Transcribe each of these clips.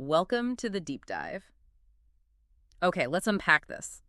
Welcome to the deep dive. Okay, let's unpack this.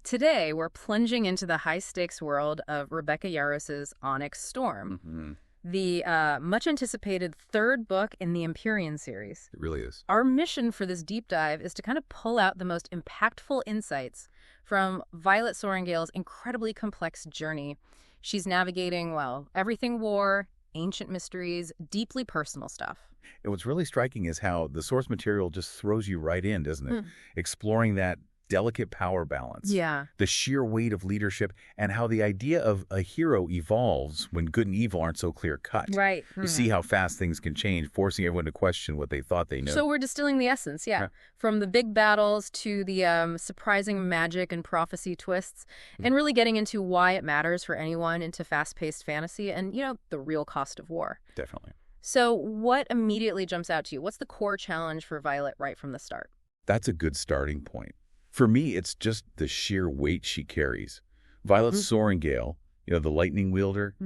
Today, we're plunging into the high-stakes world of Rebecca Yarros' Onyx Storm, the much-anticipated third book in the Empyrean series. It really is. Our mission for this deep dive is to kind of pull out the most impactful insights from Violet Sorrengail's incredibly complex journey. She's navigating, well, everything war, ancient mysteries, deeply personal stuff. And what's really striking is how the source material just throws you right in, doesn't it? Exploring that delicate power balance. Yeah. The sheer weight of leadership and how the idea of a hero evolves when good and evil aren't so clear-cut. Right. You see how fast things can change, forcing everyone to question what they thought they knew. So we're distilling the essence, yeah. From the big battles to the surprising magic and prophecy twists, and really getting into why it matters for anyone into fast-paced fantasy and, the real cost of war. Definitely. So what immediately jumps out to you? What's the core challenge for Violet right from the start? That's a good starting point. For me, it's just the sheer weight she carries. Violet Sorrengail, the lightning wielder,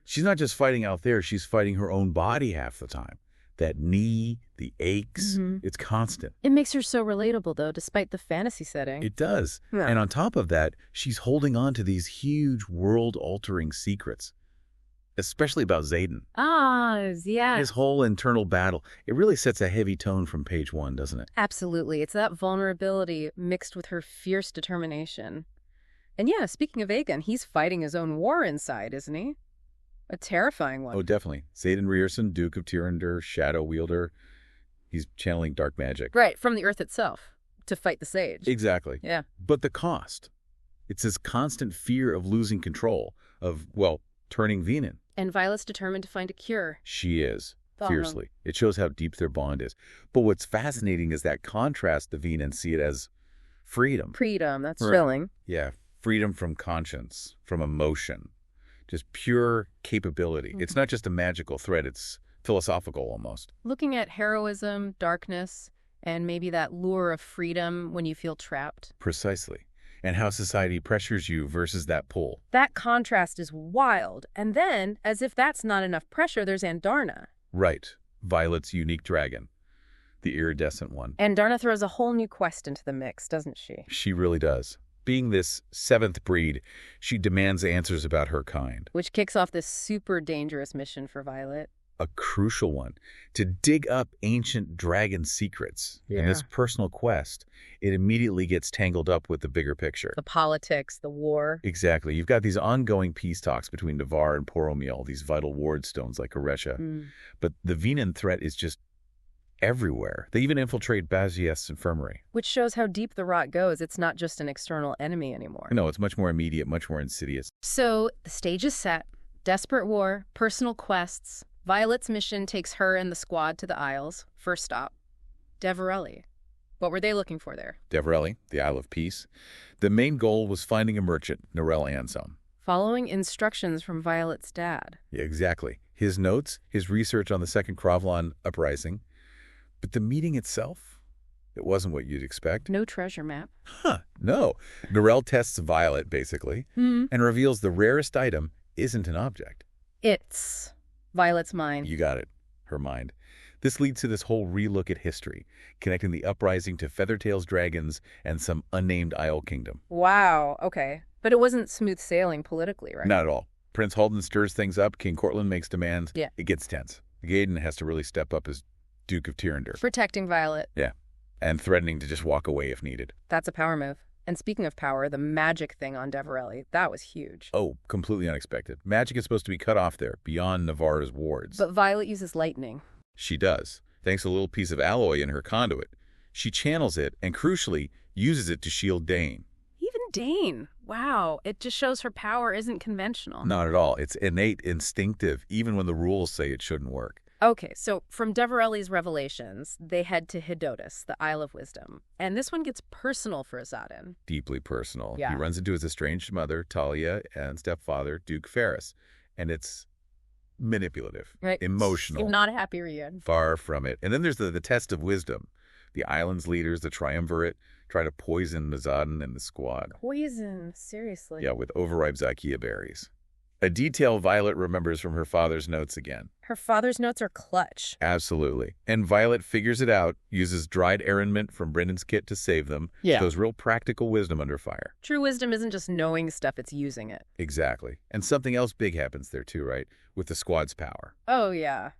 she's not just fighting out there, she's fighting her own body half the time. That knee, the aches, it's constant. It makes her so relatable, though, despite the fantasy setting. It does. Yeah. And on top of that, she's holding on to these huge world-altering secrets, especially about Xaden. Ah, yeah. His whole internal battle. It really sets a heavy tone from page 1, doesn't it? Absolutely. It's that vulnerability mixed with her fierce determination. And yeah, speaking of Xaden, he's fighting his own war inside, isn't he? A terrifying one. Oh, definitely. Xaden Riorson, Duke of Tyrrendor, Shadow Wielder. He's channeling dark magic. Right, from the earth itself, to fight the sage. Exactly. Yeah. But the cost. It's this constant fear of losing control, of, turning Venin. And Violet's determined to find a cure. She is, fiercely. It shows how deep their bond is. But what's fascinating is that contrast the Venin see it as freedom. Freedom, that's thrilling. Yeah, freedom from conscience, from emotion, just pure capability. It's not just a magical threat, it's philosophical almost. Looking at heroism, darkness, and maybe that lure of freedom when you feel trapped. Precisely. And how society pressures you versus that pull. That contrast is wild. And then, as if that's not enough pressure, there's Andarna. Right. Violet's unique dragon. The iridescent one. Andarna throws a whole new quest into the mix, doesn't she? She really does. Being this 7th breed, she demands answers about her kind. Which kicks off this super dangerous mission for Violet. A crucial one, to dig up ancient dragon secrets. In this personal quest, it immediately gets tangled up with the bigger picture. The politics, the war. Exactly. You've got these ongoing peace talks between Navarre and Poromiel, these vital ward stones like Oresha. But the Venin threat is just everywhere. They even infiltrate Basgiath's infirmary. Which shows how deep the rot goes. It's not just an external enemy anymore. No, it's much more immediate, much more insidious. So the stage is set. Desperate war, personal quests. Violet's mission takes her and the squad to the Isles. First stop, Deverelli. What were they looking for there? Deverelli, the Isle of Peace. The main goal was finding a merchant, Norel Anselm. Following instructions from Violet's dad. Yeah, exactly. His notes, his research on the Second Kravlan uprising. But the meeting itself, it wasn't what you'd expect. No treasure map. No. Norel tests Violet, basically, and reveals the rarest item isn't an object. It's Violet's mind. You got it. Her mind. This leads to this whole relook at history, connecting the uprising to Feathertail's dragons and some unnamed Isle kingdom. Wow, okay. But it wasn't smooth sailing politically, right? Not at all. Prince Haldan stirs things up, King Cortland makes demands. Yeah. It gets tense. Xaden has to really step up as Duke of Tyrrendor. Protecting Violet. Yeah. And threatening to just walk away if needed. That's a power move. And speaking of power, the magic thing on Deverelli, that was huge. Oh, completely unexpected. Magic is supposed to be cut off there, beyond Navarre's wards. But Violet uses lightning. She does. Thanks to a little piece of alloy in her conduit. She channels it, and crucially, uses it to shield Dane. Even Dane. Wow. It just shows her power isn't conventional. Not at all. It's innate, instinctive, even when the rules say it shouldn't work. Okay, so from Deverelli's revelations, they head to Hedotus, the Isle of Wisdom. And this one gets personal for Xaden. Deeply personal. Yeah. He runs into his estranged mother, Talia, and stepfather, Duke Ferris. And it's manipulative, right? Emotional. Not a happy reunion. Far from it. And then there's the test of wisdom. The island's leaders, the triumvirate, try to poison Xaden and the squad. Poison? Seriously? Yeah, with overripe Zykia berries. A detail Violet remembers from her father's notes again. Her father's notes are clutch. Absolutely. And Violet figures it out, uses dried arrowroot from Brendan's kit to save them. Yeah. Shows real practical wisdom under fire. True wisdom isn't just knowing stuff, it's using it. Exactly. And something else big happens there too, right? With the squad's power. Oh, yeah.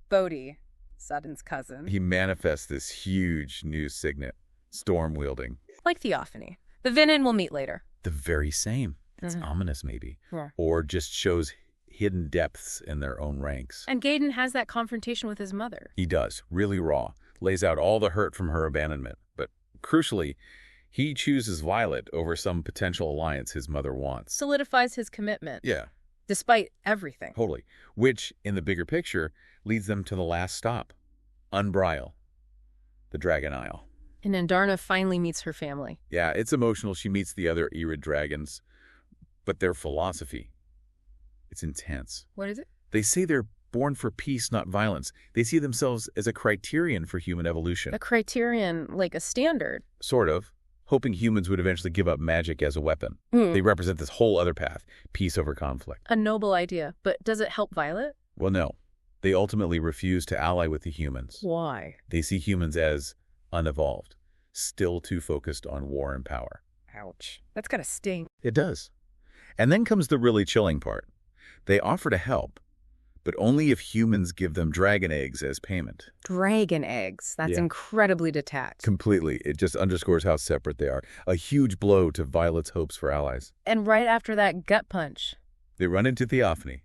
Bodhi, Xaden's cousin. He manifests this huge new signet, storm-wielding. Like Theophany. The Vinin we'll meet later. The very same. It's ominous, maybe. Yeah. Or just shows hidden depths in their own ranks. And Xaden has that confrontation with his mother. He does, really raw. Lays out all the hurt from her abandonment. But crucially, he chooses Violet over some potential alliance his mother wants. Solidifies his commitment. Yeah. Despite everything. Totally. Which, in the bigger picture, leads them to the last stop. Unbrile. The Dragon Isle. And Andarna finally meets her family. Yeah, it's emotional. She meets the other Irid dragons. But their philosophy, it's intense. What is it? They say they're born for peace, not violence. They see themselves as a criterion for human evolution. A criterion, like a standard. Sort of. Hoping humans would eventually give up magic as a weapon. They represent this whole other path, peace over conflict. A noble idea, but does it help Violet? Well, no. They ultimately refuse to ally with the humans. Why? They see humans as unevolved, still too focused on war and power. Ouch. That's gotta sting. It does. And then comes the really chilling part. They offer to help, but only if humans give them dragon eggs as payment. Dragon eggs. That's incredibly detached. Completely. It just underscores how separate they are. A huge blow to Violet's hopes for allies. And right after that gut punch, They run into Theophany,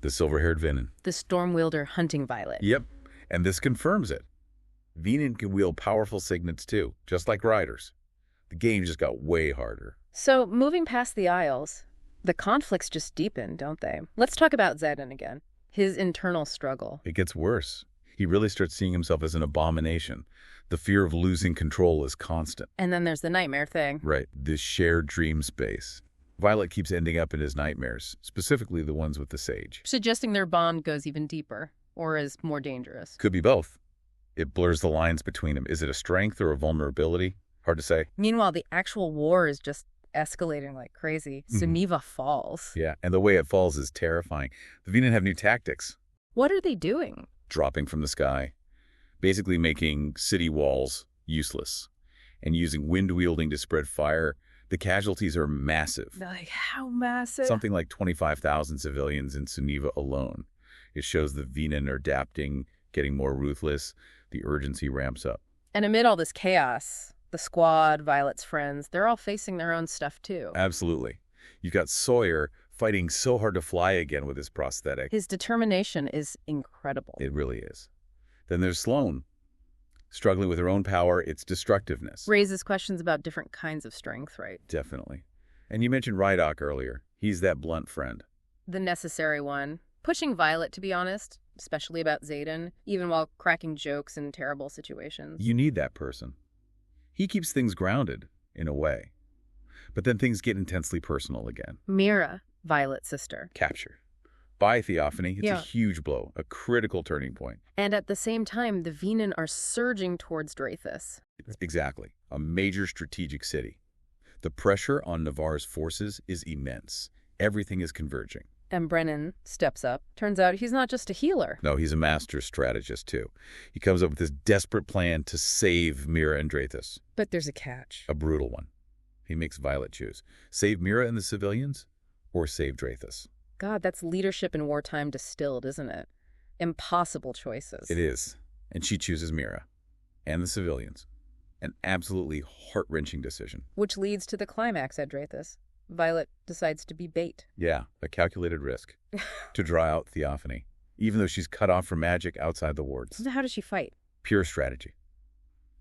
the silver-haired Vinin. the storm wielder hunting Violet. Yep, and this confirms it. Vinin can wield powerful signets too, just like riders. The game just got way harder. So, moving past the Isles, the conflicts just deepen, don't they? Let's talk about Xaden again. His internal struggle. It gets worse. He really starts seeing himself as an abomination. The fear of losing control is constant. And then there's the nightmare thing. Right, this shared dream space. Violet keeps ending up in his nightmares, specifically the ones with the sage. Suggesting their bond goes even deeper, or is more dangerous. Could be both. It blurs the lines between them. Is it a strength or a vulnerability? Hard to say. Meanwhile, the actual war is just escalating like crazy. Suniva falls. Yeah, and the way it falls is terrifying. The Vinin have new tactics. What are they doing? Dropping from the sky. Basically making city walls useless. And using wind-wielding to spread fire. The casualties are massive. Like, how massive? Something like 25,000 civilians in Suniva alone. It shows the Vinin are adapting, getting more ruthless. The urgency ramps up. And amid all this chaos, the squad, Violet's friends, they're all facing their own stuff too. Absolutely. You've got Sawyer fighting so hard to fly again with his prosthetic. His determination is incredible. It really is. Then there's Sloane, struggling with her own power, its destructiveness. Raises questions about different kinds of strength, right? Definitely. And you mentioned Rydok earlier. He's that blunt friend. The necessary one. Pushing Violet, to be honest, especially about Xaden, even while cracking jokes in terrible situations. You need that person. He keeps things grounded, in a way. But then things get intensely personal again. Mira, Violet's sister. Captured. By Theophany, it's Yeah. a huge blow, a critical turning point. And at the same time, the Vinin are surging towards Drathus. Exactly. A major strategic city. The pressure on Navarre's forces is immense. Everything is converging. And Brennan steps up. Turns out he's not just a healer. No, he's a master strategist, too. He comes up with this desperate plan to save Mira and Drathus. But there's a catch. A brutal one. He makes Violet choose. Save Mira and the civilians, or save Drathus. God, that's leadership in wartime distilled, isn't it? Impossible choices. It is. And she chooses Mira and the civilians. An absolutely heart-wrenching decision. Which leads to the climax at Drathus. Violet decides to be bait. Yeah, a calculated risk. To draw out Theophany, even though she's cut off from magic outside the wards. So how does she fight? Pure strategy.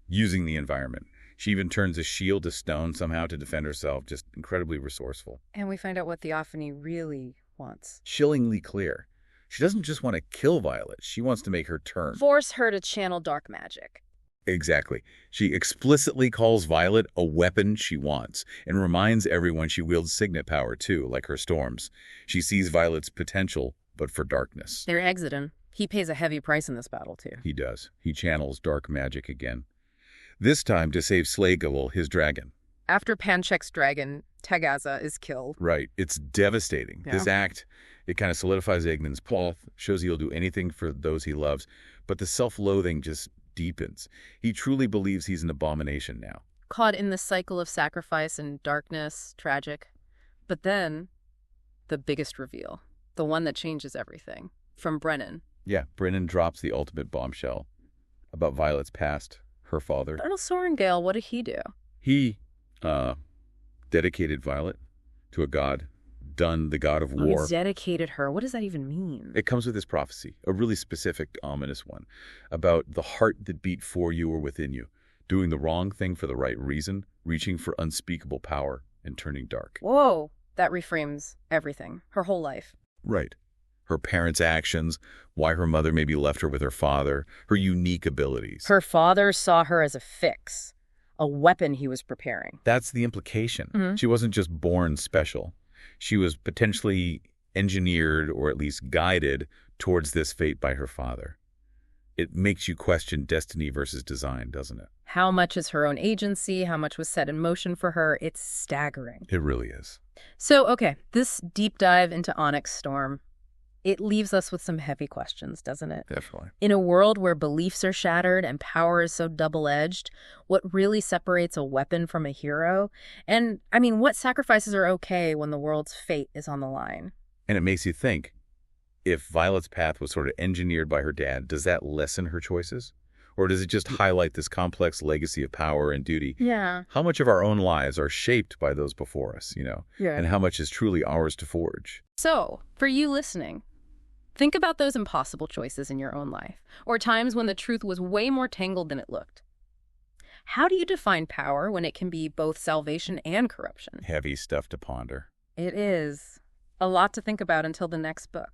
Using the environment. She even turns a shield to stone somehow to defend herself. Just incredibly resourceful. And we find out what Theophany really wants. Chillingly clear. She doesn't just want to kill Violet. She wants to make her turn. Force her to channel dark magic. Exactly. She explicitly calls Violet a weapon she wants and reminds everyone she wields signet power too, like her storms. She sees Violet's potential, but for darkness. They're Xaden. He pays a heavy price in this battle too. He does. He channels dark magic again. This time to save Slaygavil, his dragon. after Panchek's dragon, Tagaza, is killed. Right. It's devastating. Yeah. This act, it kind of solidifies Xaden's path, shows he'll do anything for those he loves, but the self-loathing just deepens. He truly believes he's an abomination now. Caught in the cycle of sacrifice and darkness, tragic. But then, the biggest reveal, the one that changes everything, from Brennan. Yeah, Brennan drops the ultimate bombshell about Violet's past, her father. Yarros Sorrengail, what did he do? He dedicated Violet to a god, Dun, the god of war. He dedicated her. What does that even mean? It comes with this prophecy, a really specific, ominous one, about the heart that beat for you or within you, doing the wrong thing for the right reason, reaching for unspeakable power, and turning dark. Whoa, that reframes everything, her whole life. Right. Her parents' actions, why her mother maybe left her with her father, her unique abilities. Her father saw her as a fix, a weapon he was preparing. That's the implication. She wasn't just born special. She was potentially engineered or at least guided towards this fate by her father. It makes you question destiny versus design, doesn't it? How much is her own agency? How much was set in motion for her? It's staggering. It really is. So, okay, this deep dive into Onyx Storm, it leaves us with some heavy questions, doesn't it? Definitely. In a world where beliefs are shattered and power is so double-edged, what really separates a weapon from a hero? And, I mean, what sacrifices are okay when the world's fate is on the line? And it makes you think, if Violet's path was sort of engineered by her dad, does that lessen her choices? Or does it just highlight this complex legacy of power and duty? Yeah. How much of our own lives are shaped by those before us, Yeah. And how much is truly ours to forge? So, for you listening, think about those impossible choices in your own life, or times when the truth was way more tangled than it looked. How do you define power when it can be both salvation and corruption? Heavy stuff to ponder. It is. A lot to think about until the next book.